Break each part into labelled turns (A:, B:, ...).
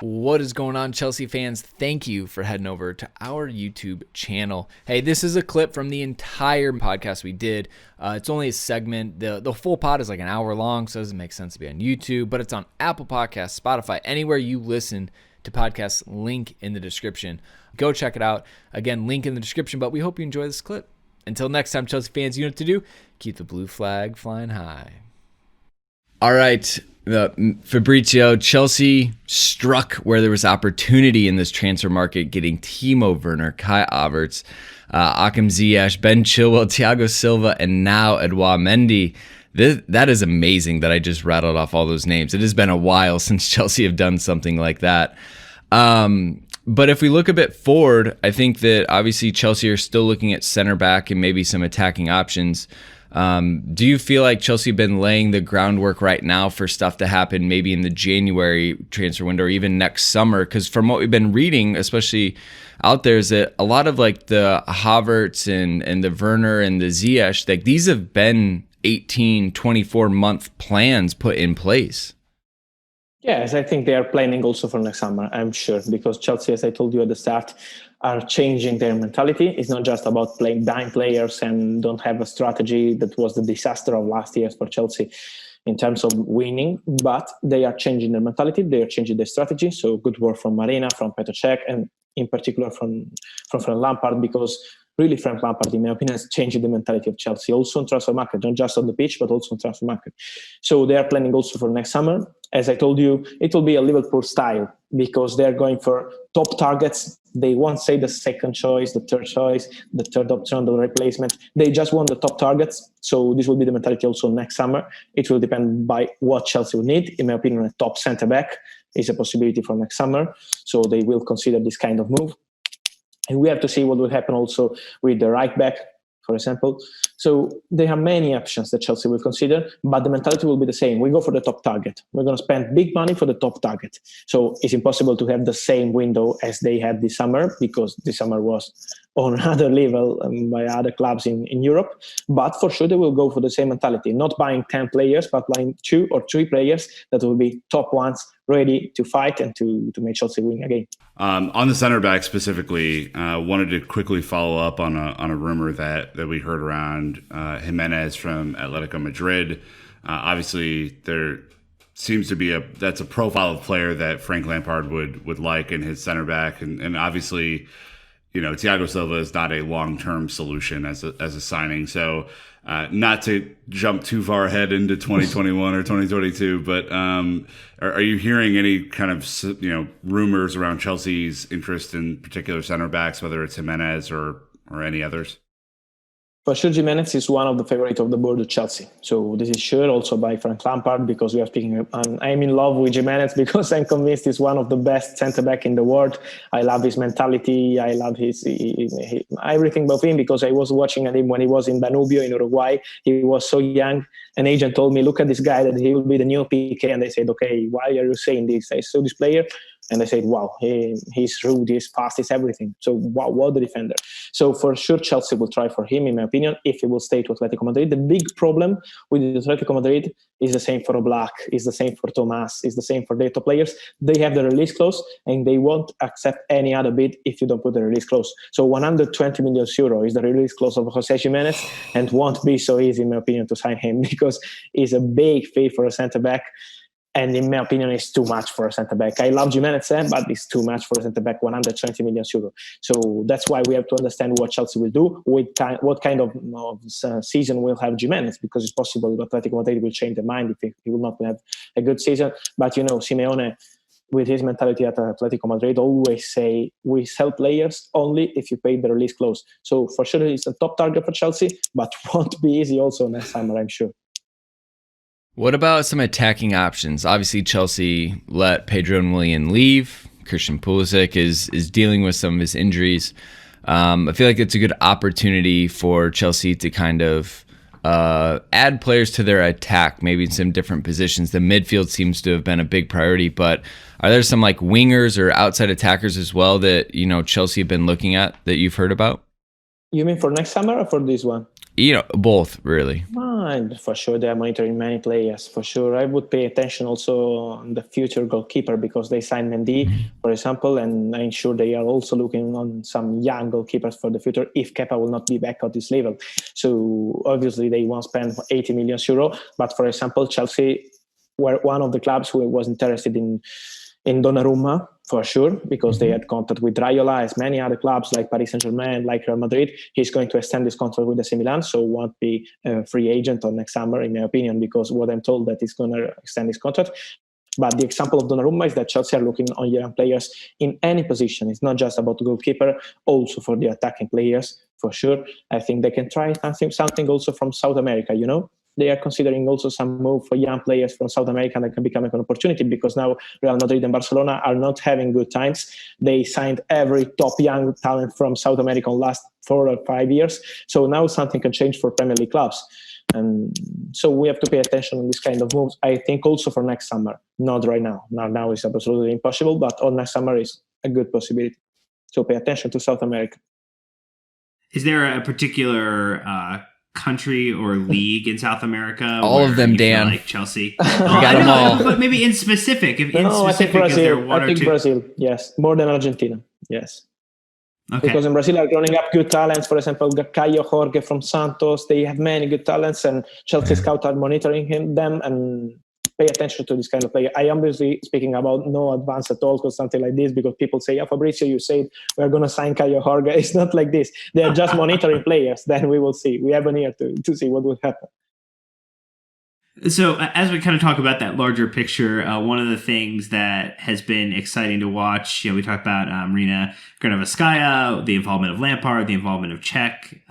A: What is going on, Chelsea fans? Thank you for heading over to our YouTube channel. Hey, this is a clip from the entire podcast we did. It's only a segment. The full pod is like an hour long, so it doesn't make sense to be on YouTube, but it's on Apple Podcasts, Spotify, anywhere you listen to podcasts, link in the description. Go check it out. Again, link in the description, but we hope you enjoy this clip. Until next time, Chelsea fans, you know what to do. Keep the blue flag flying high. All right. Fabrizio, Chelsea struck where there was opportunity in this transfer market, getting Timo Werner, Kai Havertz, Hakim Ziyech, Ben Chilwell, Thiago Silva, and now Edouard Mendy. That is amazing that I just rattled off all those names. It has been a while since Chelsea have done something like that. But if we look a bit forward, I think that obviously Chelsea are still looking at center back and maybe some attacking options. Do you feel like Chelsea have been laying the groundwork right now for stuff to happen maybe in the January transfer window or even next summer? Because from what we've been reading, especially out there, is that a lot of like the Havertz and the Werner and the Ziyech, like these have been 18, 24-month plans put in place.
B: Yes, I think they are planning also for next summer, I'm sure, because Chelsea, as I told you at the start, are changing their mentality. It's not just about playing dime players and don't have a strategy. That was the disaster of last year for Chelsea in terms of winning, but they are changing their mentality. They are changing their strategy. So good work from Marina, from Petr Cech, and in particular from Frank Lampard, because really Frank Lampard, in my opinion, has changed the mentality of Chelsea, also on transfer market, not just on the pitch, but also on transfer market. So they are planning also for next summer. As I told you, it will be a Liverpool style because they're going for top targets. They won't say the second choice, the third choice, the third option, the replacement. They just want the top targets. So this will be the mentality also next summer. It will depend by what Chelsea will need. In my opinion, a top centre-back is a possibility for next summer. So they will consider this kind of move. And we have to see what will happen also with the right back, for example. So there are many options that Chelsea will consider, but the mentality will be the same. We go for the top target. We're going to spend big money for the top target. So it's impossible to have the same window as they had this summer, because this summer was on another level by other clubs in Europe. But for sure, they will go for the same mentality, not buying 10 players, but buying 2 or 3 players that will be top ones, ready to fight and to make Chelsea win again.
C: On the center back specifically, wanted to quickly follow up on a rumor that we heard around Jimenez from Atletico Madrid. Obviously, there seems to be that's a profile of player that Frank Lampard would like in his center back, and obviously, you know, Thiago Silva is not a long-term solution as a signing. So not to jump too far ahead into 2021 or 2022, but are you hearing any kind of, rumors around Chelsea's interest in particular center backs, whether it's Jimenez or any others?
B: For sure, Jimenez is one of the favorites of the board of Chelsea. So this is sure also by Frank Lampard, because we are speaking. I'm in love with Jimenez because I'm convinced he's one of the best centre-back in the world. I love his mentality. I love his everything about him, because I was watching him when he was in Danubio in Uruguay. He was so young. An agent told me, look at this guy, that he will be the new PK. And they said, okay, why are you saying this? I saw this player. And I said, wow, he's rude, he's fast, he's everything. So, wow, what a defender. So, for sure, Chelsea will try for him, in my opinion, if he will stay to Atletico Madrid. The big problem with Atletico Madrid is the same for Oblak, is the same for Thomas, is the same for their top players. They have the release clause, and they won't accept any other bid if you don't put the release clause. So, 120 million euro is the release clause of Jose Jimenez, and won't be so easy, in my opinion, to sign him, because he's a big fee for a centre-back. And in my opinion, it's too much for a centre-back. I love Jimenez, but it's too much for a centre-back, 120 million euro. So that's why we have to understand what Chelsea will do, what kind of season will have Jimenez, because it's possible that Atletico Madrid will change their mind if he will not have a good season. But, Simeone, with his mentality at Atletico Madrid, always say, we sell players only if you pay the release clause. So for sure, it's a top target for Chelsea, but won't be easy also next summer, I'm sure.
A: What about some attacking options? Obviously, Chelsea let Pedro and Willian leave. Christian Pulisic is dealing with some of his injuries. I feel like it's a good opportunity for Chelsea to kind of add players to their attack, maybe in some different positions. The midfield seems to have been a big priority, but are there some like wingers or outside attackers as well that Chelsea have been looking at that you've heard about?
B: You mean for next summer or for this one?
A: Both really.
B: And for sure, they are monitoring many players. For sure, I would pay attention also on the future goalkeeper because they signed Mendy, for example, and I'm sure they are also looking on some young goalkeepers for the future if Kepa will not be back at this level. So obviously, they won't spend 80 million euro. But for example, Chelsea were one of the clubs who was interested in Donnarumma, for sure, because they had contact with Raiola, as many other clubs like Paris Saint-Germain, like Real Madrid. He's going to extend his contract with AC Milan, so won't be a free agent on next summer, in my opinion, because what I'm told that he's going to extend his contract. But the example of Donnarumma is that Chelsea are looking on young players in any position. It's not just about the goalkeeper, also for the attacking players, for sure. I think they can try something also from South America, They are considering also some move for young players from South America that can become an opportunity because now Real Madrid and Barcelona are not having good times. They signed every top young talent from South America in the last 4 or 5 years. So now something can change for Premier League clubs. And so we have to pay attention on this kind of moves. I think also for next summer, not right now. Now it's absolutely impossible, but on next summer is a good possibility. So pay attention to South America.
D: Is there a particular country or league in South America?
A: All of them, Dan.
D: Like Chelsea.
A: Got them all.
D: But maybe in specific.
B: I think Brazil. Yes, more than Argentina. Yes. Okay. Because in Brazil are growing up good talents. For example, Caio Jorge from Santos. They have many good talents, and Chelsea scouts are monitoring them and pay attention to this kind of player. I am obviously speaking about no advance at all or something like this because people say, Fabrizio, you said we're going to sign Caio Jorge. It's not like this. They are just monitoring players. Then we will see. We have an year to see what will happen.
D: So as we kind of talk about that larger picture, one of the things that has been exciting to watch, we talked about Marina Granovskaia, the involvement of Lampard, the involvement of Czech.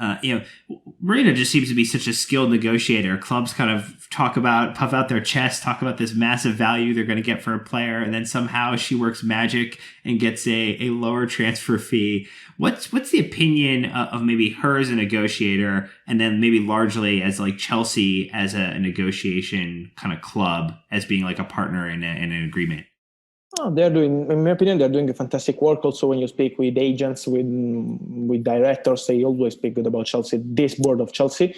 D: Marina just seems to be such a skilled negotiator. Clubs kind of puff out their chest, talk about this massive value they're going to get for a player, and then somehow she works magic and gets a lower transfer fee. What's the opinion of maybe her as a negotiator, and then maybe largely as like Chelsea as a negotiation kind of club, as being like a partner in an agreement?
B: They're doing, in my opinion, they're doing a fantastic work. Also, when you speak with agents, with directors, they always speak good about Chelsea. This board of Chelsea,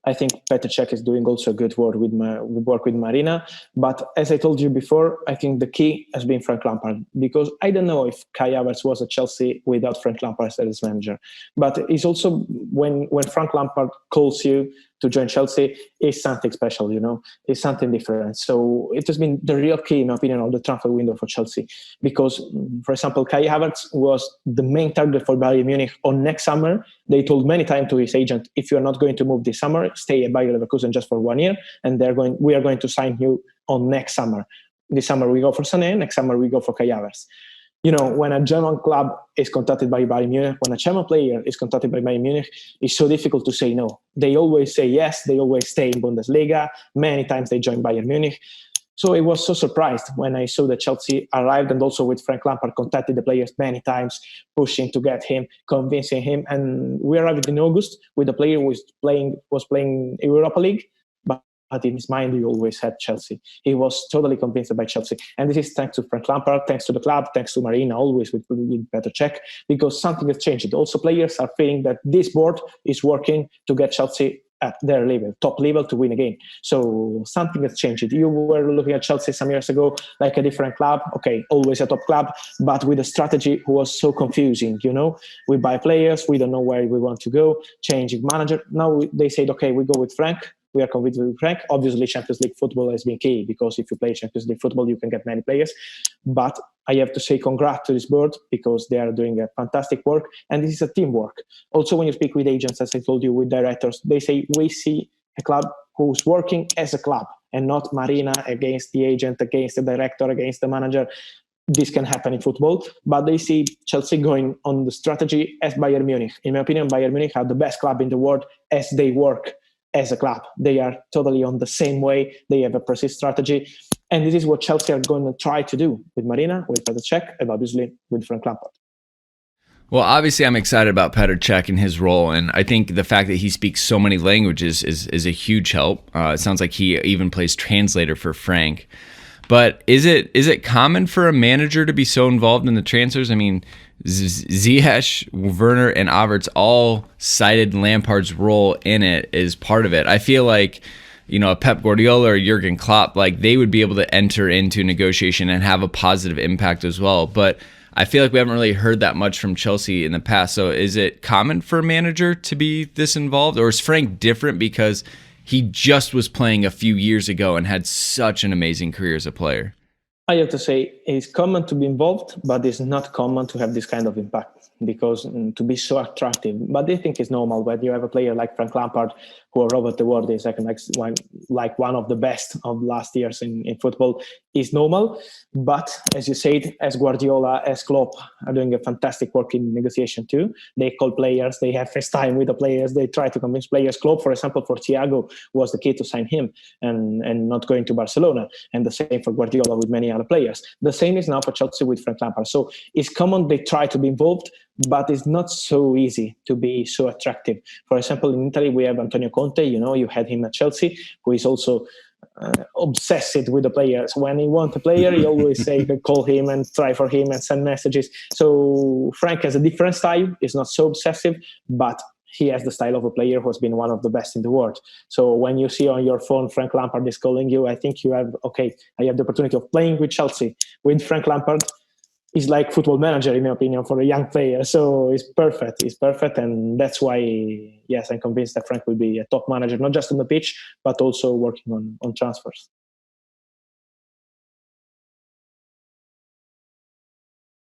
B: I think Petr Cech is doing also good work with Marina. But as I told you before, I think the key has been Frank Lampard, because I don't know if Kai Havertz was at Chelsea without Frank Lampard as his manager. But it's also when Frank Lampard calls you to join Chelsea, is something special, it's something different. So it has been the real key, in my opinion, of the transfer window for Chelsea. Because, for example, Kai Havertz was the main target for Bayern Munich on next summer. They told many times to his agent, if you're not going to move this summer, stay at Bayer Leverkusen just for 1 year, and we are going to sign you on next summer. This summer we go for Sané, next summer we go for Kai Havertz. When a German club is contacted by Bayern Munich, when a German player is contacted by Bayern Munich, it's so difficult to say no. They always say yes. They always stay in Bundesliga. Many times they join Bayern Munich. So I was so surprised when I saw that Chelsea arrived, and also with Frank Lampard contacted the players many times, pushing to get him, convincing him. And we arrived in August with a player who was playing Europa League. But in his mind, he always had Chelsea. He was totally convinced by Chelsea. And this is thanks to Frank Lampard, thanks to the club, thanks to Marina, always with Petr Cech, because something has changed. Also, players are feeling that this board is working to get Chelsea at their level, top level, to win a game. So something has changed. You were looking at Chelsea some years ago like a different club. Okay, always a top club, but with a strategy who was so confusing. We buy players, we don't know where we want to go, changing manager. Now they said, okay, we go with Frank. We are convinced with Frank. Obviously, Champions League football has been key, because if you play Champions League football, you can get many players. But I have to say congrats to this board, because they are doing a fantastic work. And this is a teamwork. Also, when you speak with agents, as I told you, with directors, they say, we see a club who's working as a club and not Marina against the agent, against the director, against the manager. This can happen in football, but they see Chelsea going on the strategy as Bayern Munich. In my opinion, Bayern Munich are the best club in the world as they work as a club. They are totally on the same way. They have a precise strategy. And this is what Chelsea are going to try to do with Marina, with Petr Cech, and obviously with Frank Lampard.
A: Well, obviously, I'm excited about Petr Cech and his role, and I think the fact that he speaks so many languages is a huge help. It sounds like he even plays translator for Frank. But is it common for a manager to be so involved in the transfers? I mean, Ziyech, Werner, and Havertz all cited Lampard's role in it as part of it. I feel like, a Pep Guardiola or Jurgen Klopp, like they would be able to enter into negotiation and have a positive impact as well. But I feel like we haven't really heard that much from Chelsea in the past. So is it common for a manager to be this involved, or is Frank different because he just was playing a few years ago and had such an amazing career as a player?
B: I have to say it's common to be involved, but it's not common to have this kind of impact because to be so attractive. But I think it's normal when you have a player like Frank Lampard, who all over the world is like one of the best of last years in football, is normal. But as you said, as Guardiola, as Klopp are doing a fantastic work in negotiation too. They call players, they have first time with the players, they try to convince players. Klopp, for example, for Thiago was the key to sign him and not going to Barcelona. And the same for Guardiola with many other players. The same is now for Chelsea with Frank Lampard. So it's common they try to be involved, but it's not so easy to be so attractive. For example, in Italy, we have Antonio Conte. You had him at Chelsea, who is also obsessed with the players. When he wants a player, he always say call him and try for him and send messages. So Frank has a different style. He's not so obsessive, but he has the style of a player who has been one of the best in the world. So when you see on your phone Frank Lampard is calling you, I think you have, I have the opportunity of playing with Chelsea. With Frank Lampard, he's like football manager, in my opinion, for a young player. So it's perfect. It's perfect. And that's why, yes, I'm convinced that Frank will be a top manager, not just on the pitch, but also working on transfers.